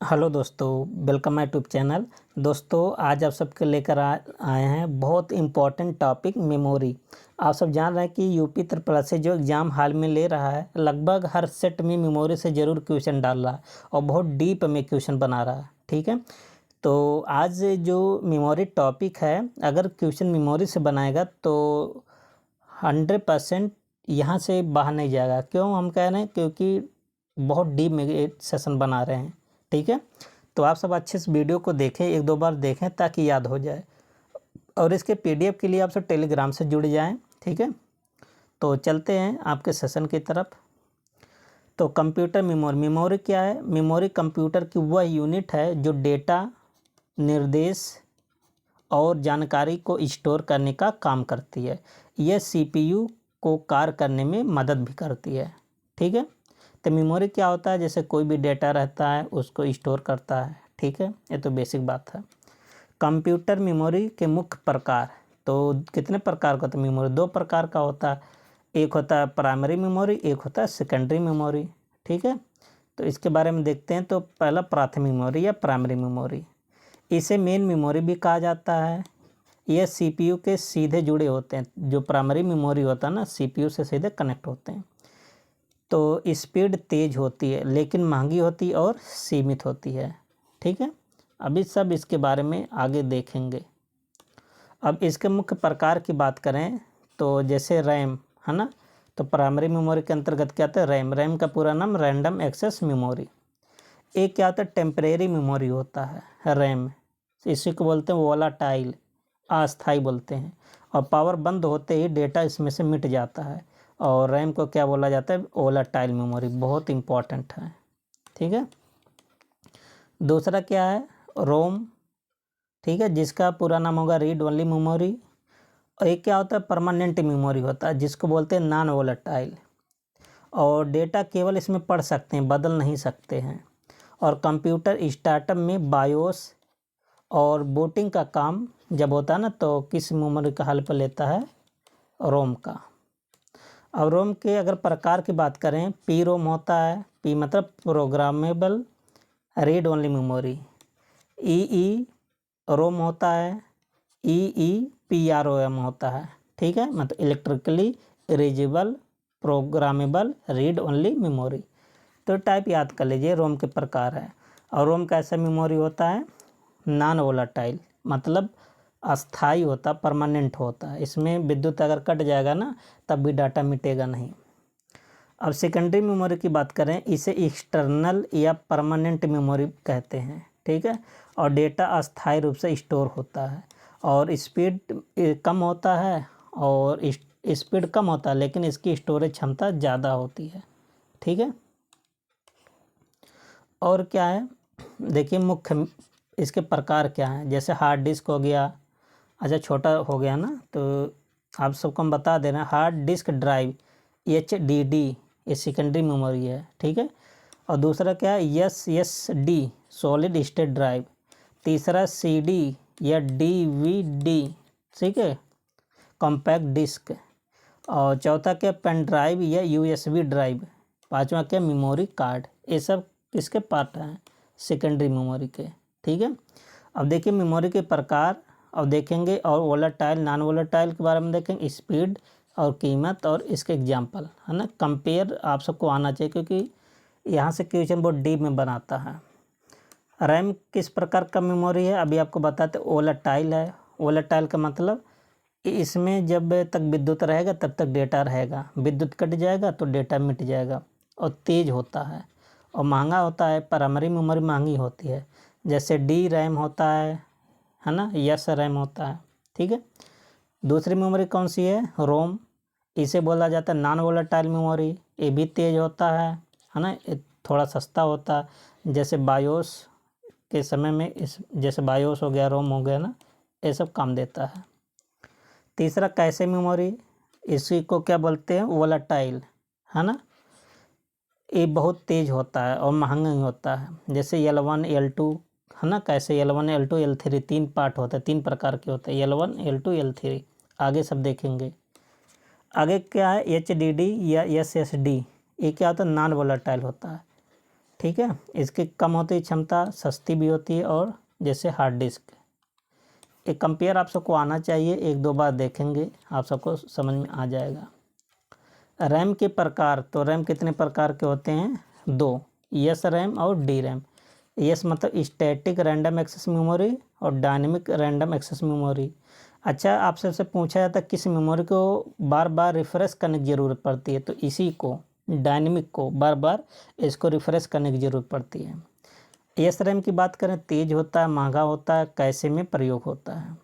Hello दोस्तों, welcome my YouTube channel. दोस्तों आज आप सबके लेकर आए हैं बहुत इम्पोर्टेंट टॉपिक मेमोरी। आप सब जान रहे हैं कि यूपी त्रिपुरा से जो एग्ज़ाम हाल में ले रहा है, लगभग हर सेट में मेमोरी से ज़रूर क्वेश्चन डाल रहा है और बहुत डीप में क्वेश्चन बना रहा है। ठीक है, तो आज जो मेमोरी टॉपिक है, अगर क्वेश्चन मेमोरी से बनाएगा तो 100% यहाँ से बाहर नहीं जाएगा। क्यों हम कह रहे हैं? क्योंकि बहुत डीप में सेशन बना रहे हैं। ठीक है, तो आप सब अच्छे से वीडियो को देखें, एक दो बार देखें ताकि याद हो जाए। और इसके पीडीएफ के लिए आप सब टेलीग्राम से जुड़ जाएं। ठीक है, तो चलते हैं आपके सेशन की तरफ। तो कंप्यूटर मेमोरी क्या है? मेमोरी कंप्यूटर की वह यूनिट है जो डेटा, निर्देश और जानकारी को स्टोर करने का काम करती है। यह सीपीयू को कार्य करने में मदद भी करती है। ठीक है, तो मेमोरी क्या होता है? जैसे कोई भी डेटा रहता है उसको स्टोर करता है। ठीक है, ये तो बेसिक बात है। कंप्यूटर मेमोरी के मुख्य प्रकार, तो कितने प्रकार का होता है मेमोरी? दो प्रकार का होता है। एक होता है प्राइमरी मेमोरी, एक होता है सेकेंडरी मेमोरी। ठीक है, तो इसके बारे में देखते हैं। तो पहला प्राथमिक मेमोरी या प्राइमरी मेमोरी, इसे मेन मेमोरी भी कहा जाता है। यह सीपीयू के सीधे जुड़े होते हैं। जो प्राइमरी मेमोरी होता है ना, सीपीयू से सीधे कनेक्ट होते हैं। तो स्पीड तेज होती है लेकिन महंगी होती है और सीमित होती है। ठीक है, अभी सब इसके बारे में आगे देखेंगे। अब इसके मुख्य प्रकार की बात करें तो जैसे रैम है ना, तो प्राइमरी मेमोरी के अंतर्गत क्या आता है? रैम का पूरा नाम रैंडम एक्सेस मेमोरी। एक क्या होता है? टेम्परेरी मेमोरी होता है रैम, इसी को बोलते हैं वोलाटाइल, अस्थाई बोलते हैं। और पावर बंद होते ही डेटा इसमें से मिट जाता है। और रैम को क्या बोला जाता है? Volatile memory. बहुत इंपॉर्टेंट है। ठीक है, दूसरा क्या है? रोम। ठीक है, जिसका पूरा नाम होगा रीड ओनली मेमोरी। और एक क्या होता है? परमानेंट मेमोरी होता है, जिसको बोलते हैं नॉन वोलाटाइल। और डेटा केवल इसमें पढ़ सकते हैं, बदल नहीं सकते हैं। और कंप्यूटर स्टार्टअप में बायोस और बूटिंग का काम जब होता है ना, तो किस मेमोरी का हेल्प लेता है? रोम का। अब रोम के अगर प्रकार की बात करें, पी रोम होता है, पी मतलब प्रोग्रामेबल रीड ओनली मेमोरी। ई रोम होता है, PROM होता है। ठीक है, मतलब electrically erasable programmable read only memory. तो टाइप याद कर लीजिए, रोम के प्रकार है। और रोम का ऐसा मेमोरी होता है नॉन वोलाटाइल, मतलब अस्थाई होता, परमानेंट होता है। इसमें विद्युत अगर कट जाएगा ना, तब भी डाटा मिटेगा नहीं। अब सेकेंडरी मेमोरी की बात करें, इसे एक्सटर्नल या परमानेंट मेमोरी कहते हैं। ठीक है, और डेटा अस्थायी रूप से स्टोर होता है और स्पीड कम होता है, और स्पीड कम होता है लेकिन इसकी स्टोरेज क्षमता ज़्यादा होती है। ठीक है, और क्या है? देखिए मुख्य इसके प्रकार क्या हैं। जैसे हार्ड डिस्क हो गया, अच्छा छोटा हो गया ना, तो आप सबको हम बता दे रहे हैं। हार्ड डिस्क ड्राइव HDD, ये सेकेंडरी मेमोरी है। ठीक है, और दूसरा क्या है? SSD, solid state drive. तीसरा CD या DVD, ठीक है, कॉम्पैक्ट डिस्क। और चौथा क्या? पेन ड्राइव या USB ड्राइव। पांचवा क्या? Memory card. ये सब किसके पार्ट हैं? सेकेंडरी मेमोरी के। ठीक है, अब देखिए मेमोरी के प्रकार अब देखेंगे, और वोलाटाइल नॉन वोलाटाइल के बारे में देखेंगे, स्पीड और कीमत और इसके एग्जाम्पल है ना। कंपेयर आप सबको आना चाहिए, क्योंकि यहाँ से क्वेश्चन बहुत डीप में बनाता है। रैम किस प्रकार का मेमोरी है? अभी आपको बताते, वोलाटाइल है। वोलाटाइल का मतलब इसमें जब तक विद्युत रहेगा तब तक डेटा रहेगा, विद्युत कट जाएगा तो डेटा मिट जाएगा। और तेज होता है और महंगा होता है। प्राइमरी मेमोरी महंगी होती है, जैसे डी रैम होता है ना, यस रैम होता है। ठीक है, दूसरी मेमोरी कौन सी है? रोम। इसे बोला जाता है नॉन वोलाटाइल मेमोरी। ये भी तेज होता है ना, ये थोड़ा सस्ता होता है। जैसे बायोस के समय में जैसे बायोस हो गया, रोम हो गया ना, ये सब काम देता है। तीसरा कैशे मेमोरी, इसी को क्या बोलते हैं? वोलाटाइल, है ना। ये बहुत तेज होता है और महंगा ही होता है। जैसे L1 L2 है ना, कैसे L1 L2 L3 तीन पार्ट होते हैं, तीन प्रकार के होते हैं, L1 L2 L3। आगे सब देखेंगे। आगे क्या है? HDD या SSD, ये क्या होता है? नॉन वोलाटाइल होता है। ठीक है। इसकी कम होती है क्षमता, सस्ती भी होती है, और जैसे हार्ड डिस्क। एक कंपेयर आप सबको आना चाहिए, एक दो बार देखेंगे आप सबको समझ में आ जाएगा। रैम के प्रकार, तो रैम कितने प्रकार के होते हैं? 2, एस रैम और डी रैम। एस मतलब स्टैटिक रैंडम एक्सेस मेमोरी और डायनेमिक रैंडम एक्सेस मेमोरी। अच्छा, आपसे से पूछा जाता है किस मेमोरी को बार बार रिफ़्रेश करने की ज़रूरत पड़ती है, तो इसी को, डायनेमिक को बार बार इसको रिफ़्रेश करने की ज़रूरत पड़ती है। एस रैम की बात करें, तेज़ होता है, महंगा होता है, कैसे में प्रयोग होता है।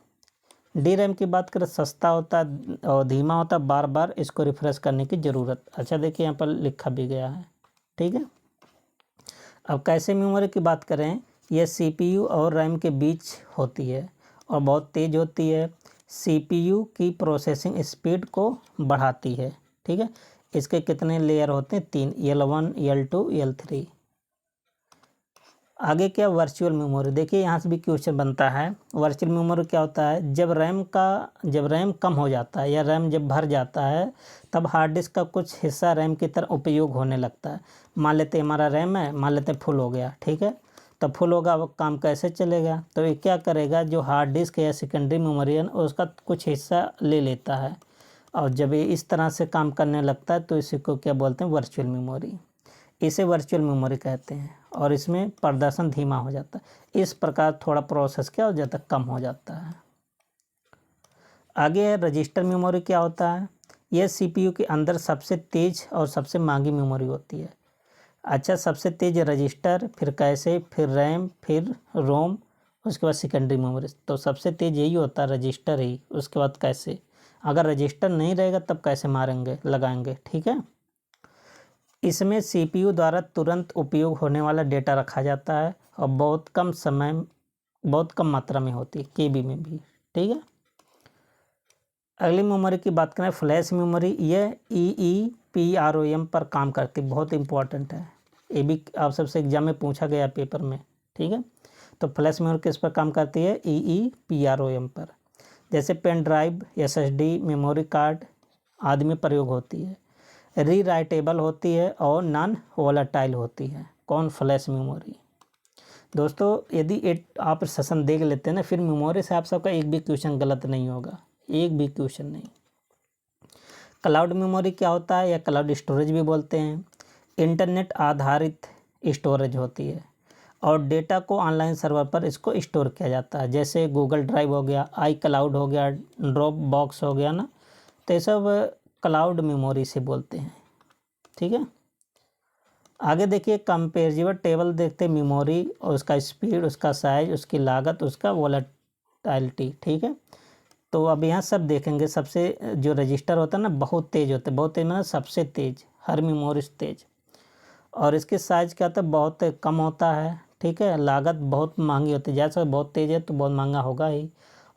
डी रैम की बात करें, सस्ता होता है और धीमा होता है, बार बार इसको रिफ़्रेश करने की ज़रूरत। अच्छा देखिए यहाँ पर लिखा भी गया है, ठीक है। अब कैसे मेमोरी की बात करें, यह सीपीयू और रैम के बीच होती है और बहुत तेज़ होती है। सीपीयू की प्रोसेसिंग स्पीड को बढ़ाती है, ठीक है। इसके कितने लेयर होते हैं? 3, L1, L2, L3। आगे क्या, वर्चुअल मेमोरी। देखिए यहाँ से भी क्वेश्चन बनता है। वर्चुअल मेमोरी क्या होता है? जब रैम कम हो जाता है या रैम जब भर जाता है, तब हार्ड डिस्क का कुछ हिस्सा रैम की तरह उपयोग होने लगता है। मान लेते हैं हमारा रैम है, मान लेते हैं फुल हो गया, ठीक है। तो फुल होगा, वो काम कैसे चलेगा? तो ये क्या करेगा, जो हार्ड डिस्क या सेकेंडरी मेमोरी है उसका कुछ हिस्सा ले लेता है, और जब ये इस तरह से काम करने लगता है तो इसी को क्या बोलते हैं? Virtual memory. इसे वर्चुअल मेमोरी कहते हैं, और इसमें प्रदर्शन धीमा हो जाता है। इस प्रकार थोड़ा प्रोसेस क्या हो जाता है? कम हो जाता है। आगे है रजिस्टर मेमोरी। क्या होता है? यह सीपीयू के अंदर सबसे तेज़ और सबसे महंगी मेमोरी होती है। अच्छा, सबसे तेज़ रजिस्टर, फिर कैसे, फिर रैम, फिर रोम, उसके बाद सेकेंडरी मेमोरी। तो सबसे तेज़ यही होता है, रजिस्टर ही, उसके बाद कैसे। अगर रजिस्टर नहीं रहेगा तब कैसे मारेंगे, लगाएंगे, ठीक है। इसमें सीपीयू द्वारा तुरंत उपयोग होने वाला डेटा रखा जाता है और बहुत कम मात्रा में होती है, केबी में भी, ठीक है। अगली मेमोरी की बात करें, फ्लैश मेमोरी। यह EEPROM पर काम करती है, बहुत इंपॉर्टेंट है। ये भी आप सबसे एग्जाम में पूछा गया पेपर में, ठीक है। तो फ्लैश मेमोरी किस पर काम करती है? EEPROM पर। जैसे pen drive, SSD, memory card आदि में प्रयोग होती है। रीराइटेबल होती है और नॉन वोलेटाइल होती है। कौन? Flash memory. दोस्तों यदि आप सेशन देख लेते हैं ना, फिर मेमोरी से आप सबका एक भी क्वेश्चन गलत नहीं होगा, एक भी क्वेश्चन नहीं। क्लाउड मेमोरी क्या होता है, या क्लाउड स्टोरेज भी बोलते हैं। इंटरनेट आधारित स्टोरेज होती है और डेटा को ऑनलाइन सर्वर पर इसको स्टोर किया जाता है। जैसे गूगल ड्राइव हो गया, iCloud हो गया, ड्रॉप बॉक्स हो गया ना, तो ये सब क्लाउड मेमोरी से बोलते हैं, ठीक है। आगे देखिए, कंपेरिजन टेबल देखते हैं मेमोरी और उसका स्पीड, उसका साइज, उसकी लागत, उसका वोलेटिलिटी, ठीक है। तो अब यहाँ सब देखेंगे। सबसे जो रजिस्टर होता है ना, बहुत तेज़ होते हैं, बहुत तेज़ मतलब सबसे तेज़, हर मेमोरी से तेज़। और इसके साइज क्या होता है? बहुत कम होता है, ठीक है। लागत बहुत महंगी होती है, जैसे बहुत तेज़ है तो बहुत महंगा होगा ही।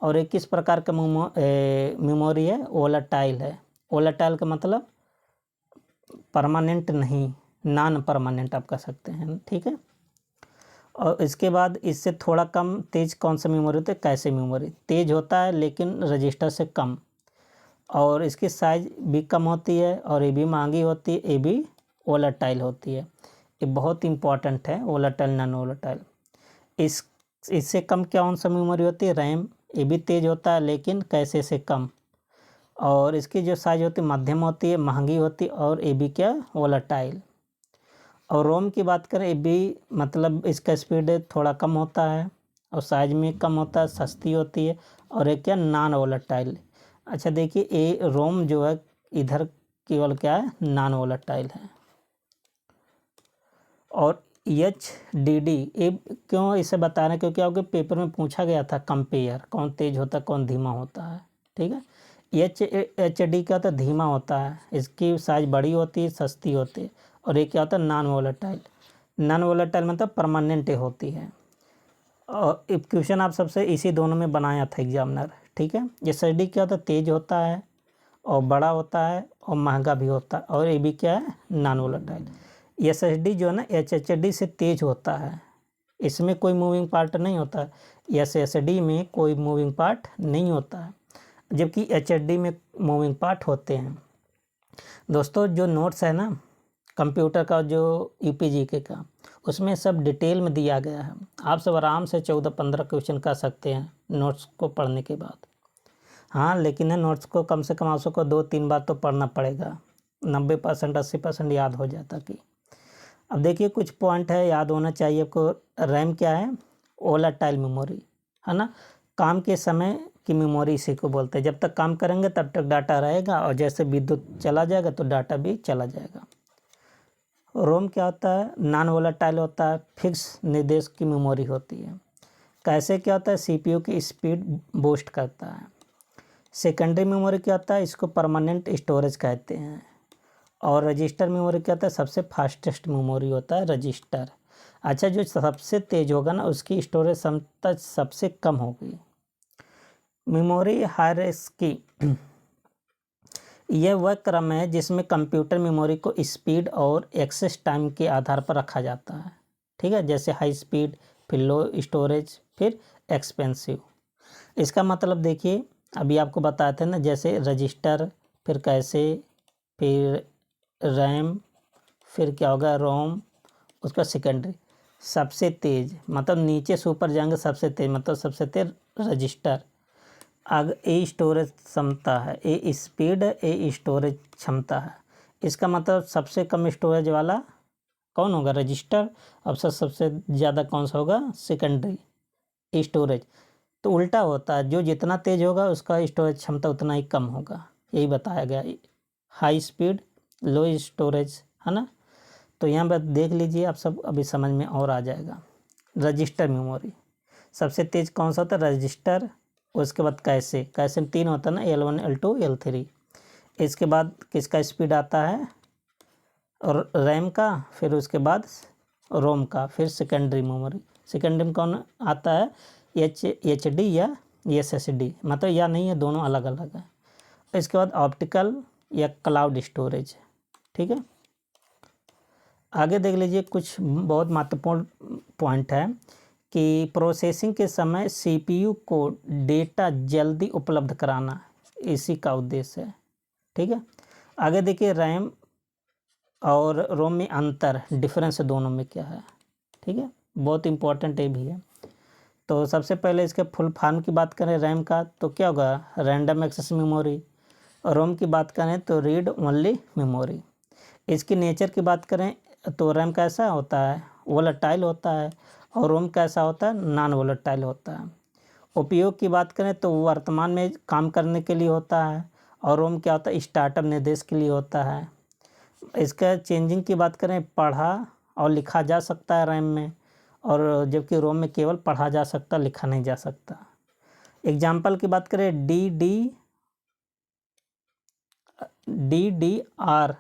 और एक किस प्रकार का मेमोरी है? वोलेटाइल है। वोलेटाइल का मतलब परमानेंट नहीं, नॉन परमानेंट आप कह सकते हैं, ठीक है। और इसके बाद इससे थोड़ा कम तेज़ कौन सा मेमोरी होता है? कैसे मेमोरी। तेज़ होता है लेकिन रजिस्टर से कम, और इसकी साइज़ भी कम होती है, और ये भी महंगी होती है, ये भी वोलेटाइल होती है। ये बहुत इंपॉर्टेंट है, वोलेटाइल, नॉन वोलेटाइल। इससे कम कौन सा मेमोरी होती है? रैम। ये भी तेज़ होता है लेकिन कैसे से कम, और इसकी जो साइज होती है मध्यम होती है, महंगी होती है, और ये भी क्या? वोलेटाइल। और रोम की बात करें, ये भी मतलब इसका स्पीड थोड़ा कम होता है और साइज में कम होता है, सस्ती होती है, और एक क्या? Non volatile. अच्छा देखिए, ये रोम जो है इधर केवल क्या है? नॉन वोलेटाइल है। और HDD, ये क्यों इसे बता रहे हैं? क्योंकि आपके पेपर में पूछा गया था कंपेयर, कौन तेज होता है, कौन धीमा होता है, ठीक है। HD का तो धीमा होता है, इसकी साइज बड़ी होती है, सस्ती होती है, और ये क्या होता है? Non volatile. नॉन वोलेटाइल मतलब परमानेंट होती है। और एक क्वेश्चन आप सबसे इसी दोनों में बनाया था एग्जामिनर, ठीक है। SSD क्या होता है? तेज होता है और बड़ा होता है और महंगा भी होता है, और ये भी क्या है? Non volatile. SSD जो है ना, HDD से तेज होता है, इसमें कोई मूविंग पार्ट नहीं होता है। SSD में कोई मूविंग पार्ट नहीं होता है, जबकि HDD में मूविंग पार्ट होते हैं। दोस्तों जो नोट्स है ना कंप्यूटर का, जो UPGK का, उसमें सब डिटेल में दिया गया है। आप सब आराम से 14-15 क्वेश्चन कर सकते हैं नोट्स को पढ़ने के बाद। हाँ, लेकिन है नोट्स को कम से कम आप सबको 2-3 बार तो पढ़ना पड़ेगा, 90% 80% याद हो जाता कि। अब देखिए कुछ पॉइंट है याद होना चाहिए आपको। रैम क्या है? वोलेटाइल मेमोरी, है ना। काम के समय की मेमोरी इसी को बोलते हैं। जब तक काम करेंगे तब तक डाटा रहेगा, और जैसे विद्युत चला जाएगा तो डाटा भी चला जाएगा। रोम क्या होता है? नॉन वोलेटाइल होता है, फिक्स निर्देश की मेमोरी होती है। कैसे क्या होता है? सीपीयू की स्पीड बूस्ट करता है। सेकेंडरी मेमोरी क्या होता है? इसको परमानेंट स्टोरेज कहते हैं। और रजिस्टर मेमोरी क्या होता है? सबसे फास्टेस्ट मेमोरी होता है रजिस्टर। अच्छा, जो सबसे तेज होगा ना उसकी स्टोरेज क्षमता सबसे कम होगी। मेमोरी हायरार्की यह वह क्रम है जिसमें कंप्यूटर मेमोरी को स्पीड और एक्सेस टाइम के आधार पर रखा जाता है। ठीक है, जैसे हाई स्पीड, फिर लो स्टोरेज, फिर एक्सपेंसिव। इसका मतलब देखिए, अभी आपको बताए थे ना, जैसे रजिस्टर, फिर कैसे, फिर रैम, फिर क्या होगा रोम, उसका सेकेंडरी। सबसे तेज मतलब नीचे से ऊपर जाएंगे, सबसे तेज मतलब सबसे तेज रजिस्टर। आगे ए स्टोरेज क्षमता है, ए स्पीड है, ए स्टोरेज क्षमता है। इसका मतलब सबसे कम स्टोरेज वाला कौन होगा? रजिस्टर। अब सबसे ज़्यादा कौन सा होगा? Secondary storage. तो उल्टा होता है, जो जितना तेज होगा उसका स्टोरेज क्षमता उतना ही कम होगा, यही बताया गया। हाई स्पीड, लो स्टोरेज, है ना। तो यहाँ पर देख लीजिए आप सब, अभी समझ में और आ जाएगा। रजिस्टर मेमोरी सबसे तेज कौन सा होता है? रजिस्टर। उसके बाद कैसे, कैसे में 3 होता है ना, L1 L2 L3। इसके बाद किसका स्पीड आता है? और रैम का, फिर उसके बाद रोम का, फिर सेकेंडरी मेमोरी। सेकेंडरी में कौन आता है? HD या SSD, मतलब या नहीं है, दोनों अलग अलग है। इसके बाद ऑप्टिकल या क्लाउड स्टोरेज। ठीक है, आगे देख लीजिए। कुछ बहुत महत्वपूर्ण पॉइंट है कि प्रोसेसिंग के समय सीपीयू को डेटा जल्दी उपलब्ध कराना, इसी का उद्देश्य है। ठीक है, आगे देखिए रैम और रोम में अंतर, डिफरेंस दोनों में क्या है। ठीक है, बहुत इंपॉर्टेंट ये भी है। तो सबसे पहले इसके फुल फॉर्म की बात करें रैम का, तो क्या होगा? Random access memory. और रोम की बात करें तो रीड ओनली मेमोरी। इसकी नेचर की बात करें तो रैम कैसा होता है? वोलेटाइल होता है। और रोम कैसा होता है? नॉन वोलेटाइल होता है। उपयोग की बात करें तो वर्तमान में काम करने के लिए होता है। और रोम क्या होता है? स्टार्टअप निर्देश के लिए होता है। इसका चेंजिंग की बात करें, पढ़ा और लिखा जा सकता है रैम में, और जबकि रोम में केवल पढ़ा जा सकता, लिखा नहीं जा सकता। एग्जाम्पल की बात करें, DDR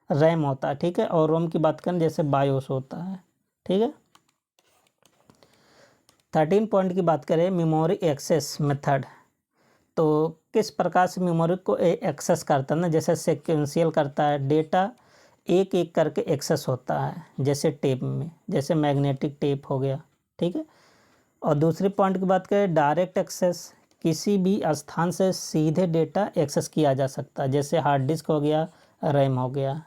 रैम होता है। ठीक है, और रोम की बात करें जैसे बायोस होता है। ठीक है, 13 पॉइंट की बात करें, मेमोरी एक्सेस मेथड। तो किस प्रकार से मेमोरी को एक्सेस करता है ना, जैसे सिक्वेंशियल करता है, डेटा एक एक करके एक्सेस होता है, जैसे टेप में, जैसे मैग्नेटिक टेप हो गया। ठीक है, और दूसरी पॉइंट की बात करें, डायरेक्ट एक्सेस, किसी भी स्थान से सीधे डेटा एक्सेस किया जा सकता है, जैसे हार्ड डिस्क हो गया, रैम हो गया।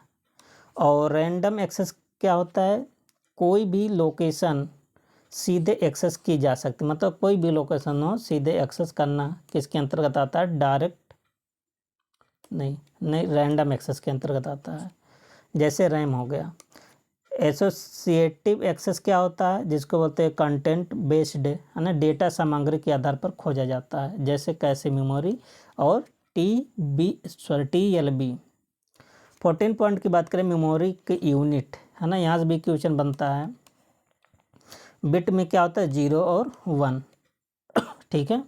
और रैंडम एक्सेस क्या होता है? कोई भी लोकेशन सीधे एक्सेस की जा सकती, मतलब कोई भी लोकेशन हो सीधे एक्सेस करना किसके अंतर्गत आता है? डायरेक्ट नहीं, रैंडम एक्सेस के अंतर्गत आता है, जैसे रैम हो गया। एसोसिएटिव एक्सेस क्या होता है? जिसको बोलते हैं कंटेंट बेस्ड, है ना, डेटा सामग्री के आधार पर खोजा जाता है, जैसे कैसे मेमोरी और TLB। 14 पॉइंट की बात करें, मेमोरी के यूनिट, है ना, यहाँ से भी क्वेश्चन बनता है। बिट में क्या होता है? 0 और 1। ठीक है,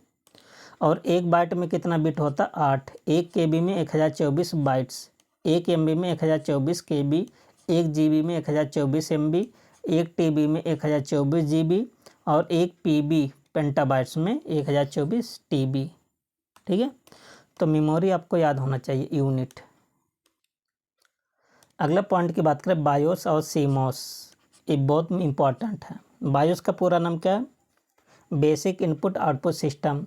और 1 बाइट में कितना बिट होता है? 8। 1 KB में 1024 बाइट्स, 1 MB में 1024 KB, 1 GB में 1024 MB, 1 TB में 1024 GB, और 1 PB पेंटाबाइट्स में 1024 TB। ठीक है, तो मेमोरी आपको याद होना चाहिए, यूनिट। अगला पॉइंट की बात करें, बायोस और सीमोस, ये बहुत इंपॉर्टेंट है। बायोस का पूरा नाम क्या है? बेसिक इनपुट आउटपुट सिस्टम,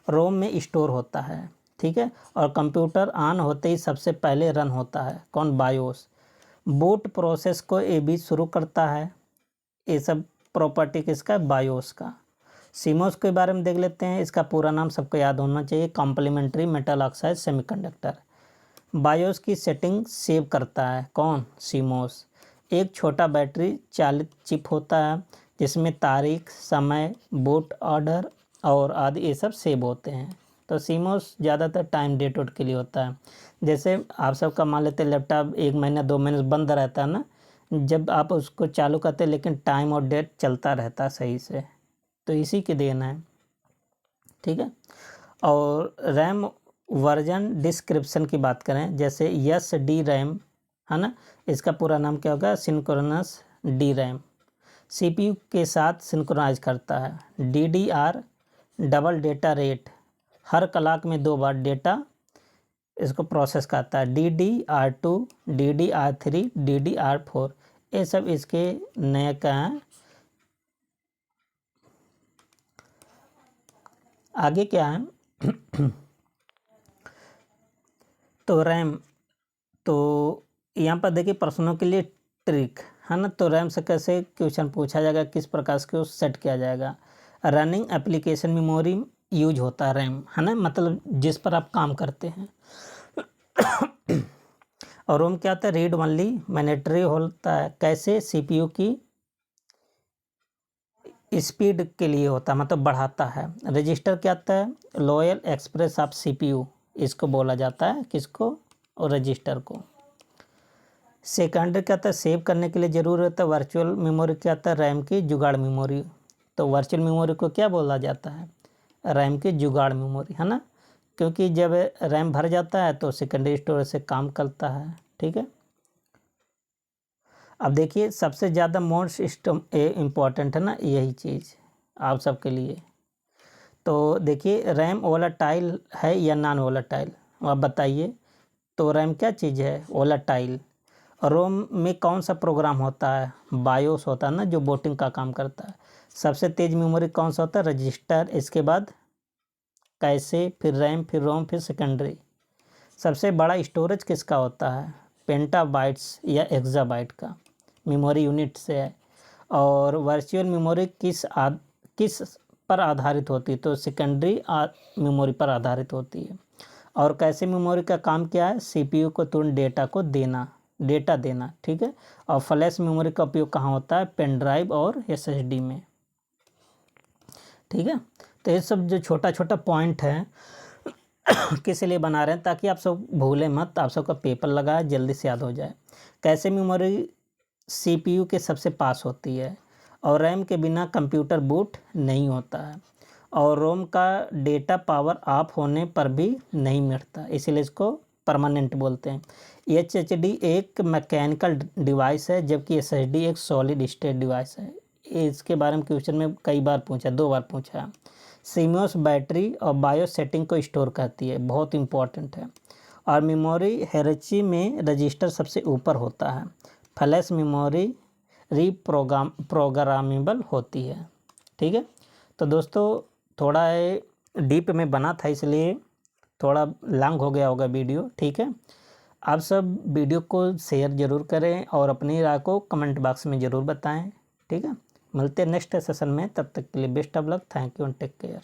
रोम में स्टोर होता है। ठीक है, और कंप्यूटर ऑन होते ही सबसे पहले रन होता है, कौन? बायोस। बूट प्रोसेस को ये भी शुरू करता है। ये सब प्रॉपर्टी किसका, बायोस का। सीमोस के बारे में देख लेते हैं। इसका पूरा नाम सबको याद होना चाहिए, complementary metal oxide semiconductor. BIOS की सेटिंग सेव करता है कौन, सीमोस। एक छोटा बैटरी चालित चिप होता है जिसमें तारीख, समय, बूट ऑर्डर और आदि ये सब सेव होते हैं। तो सीमोस ज़्यादातर टाइम डेट वोट के लिए होता है। जैसे आप सबका मान लेते हैं लैपटॉप 1 महीना 2 महीने बंद रहता है ना, जब आप उसको चालू करते हैं लेकिन टाइम और डेट चलता रहता है सही से, तो इसी के देना है, ठीक है। और रैम वर्जन डिस्क्रिप्शन की बात करें, जैसे एस डी रैम है ना, इसका पूरा नाम क्या होगा, सिंक्रोनस डी रैम। सीपीयू के साथ सिंक्रोनाइज करता है। डीडीआर डबल डेटा रेट, हर क्लॉक में 2 बार डेटा इसको प्रोसेस करता है। DDR2, DDR3, DDR4 ये सब इसके नए का हैं। आगे क्या है तो रैम, तो यहाँ पर देखिए प्रश्नों के लिए ट्रिक है ना। तो रैम से कैसे क्वेश्चन पूछा जाएगा, किस प्रकार से उसको सेट किया जाएगा। रनिंग एप्लीकेशन मेमोरी यूज होता है रैम है ना, मतलब जिस पर आप काम करते हैं। और रोम क्या होता है, रीड ओनली मैनेटरी होता है। कैसे, सीपीयू की स्पीड के लिए होता है, मतलब बढ़ाता है। रजिस्टर क्या होता है, लॉयल एक्सप्रेस ऑफ सीपीयू, इसको बोला जाता है किसको, और रजिस्टर को। सेकेंडरी क्या होता है, सेव करने के लिए जरूर होता है। वर्चुअल मेमोरी क्या होता है, रैम की जुगाड़ मेमोरी। तो वर्चुअल मेमोरी को क्या बोला जाता है, रैम की जुगाड़ मेमोरी है ना, क्योंकि जब रैम भर जाता है तो सेकेंडरी स्टोरेज से काम करता है, ठीक है। अब देखिए सबसे ज़्यादा मोस्ट इम्पॉर्टेंट है ना यही चीज़ आप सबके लिए। तो देखिए रैम वोलेटाइल है या नॉन वोलेटाइल, आप बताइए। तो रैम क्या चीज़ है, वोलेटाइल। रोम में कौन सा प्रोग्राम होता है, बायोस होता है ना, जो बूटिंग का काम करता है। सबसे तेज़ मेमोरी कौन सा होता है, रजिस्टर, इसके बाद कैसे, फिर रैम, फिर रोम, फिर सेकेंडरी। सबसे बड़ा स्टोरेज किसका होता है, पेंटाबाइट्स या एक्साबाइट का मेमोरी यूनिट से है। और वर्चुअल मेमोरी किस पर आधारित होती है, तो सेकेंडरी मेमोरी पर आधारित होती है। और कैसे मेमोरी का काम क्या है, सीपीयू को तुरंत डेटा देना, ठीक है। और फ्लैश मेमोरी का उपयोग कहाँ होता है, पेन ड्राइव और एसएसडी में, ठीक है। तो ये सब जो छोटा छोटा पॉइंट है किस लिए बना रहे हैं, ताकि आप सब भूलें मत, आप सबका पेपर लगा है जल्दी से याद हो जाए। कैसे मेमोरी सीपीयू के सबसे पास होती है, और रैम के बिना कंप्यूटर बूट नहीं होता है, और रोम का डेटा पावर ऑफ होने पर भी नहीं मिटता, इसीलिए इसको परमानेंट बोलते हैं। एचएचडी एक मैकेनिकल डिवाइस है, जबकि एसएसडी एक सॉलिड स्टेट डिवाइस है। इसके बारे में क्वेश्चन में कई बार पूछा, 2 बार पूछा। सीमोस बैटरी और बायो सेटिंग को स्टोर करती है, बहुत इंपॉर्टेंट है। और मेमोरी हायरार्की में रजिस्टर सबसे ऊपर होता है। फ्लैश मेमोरी प्रोग्रामेबल होती है, ठीक है। तो दोस्तों थोड़ा डीप में बना था, इसलिए थोड़ा लॉन्ग हो गया होगा वीडियो, ठीक है। आप सब वीडियो को शेयर ज़रूर करें और अपनी राय को कमेंट बॉक्स में ज़रूर बताएं, ठीक है। मिलते हैं नेक्स्ट सेशन में, तब तक के लिए best of luck, thank you and take care.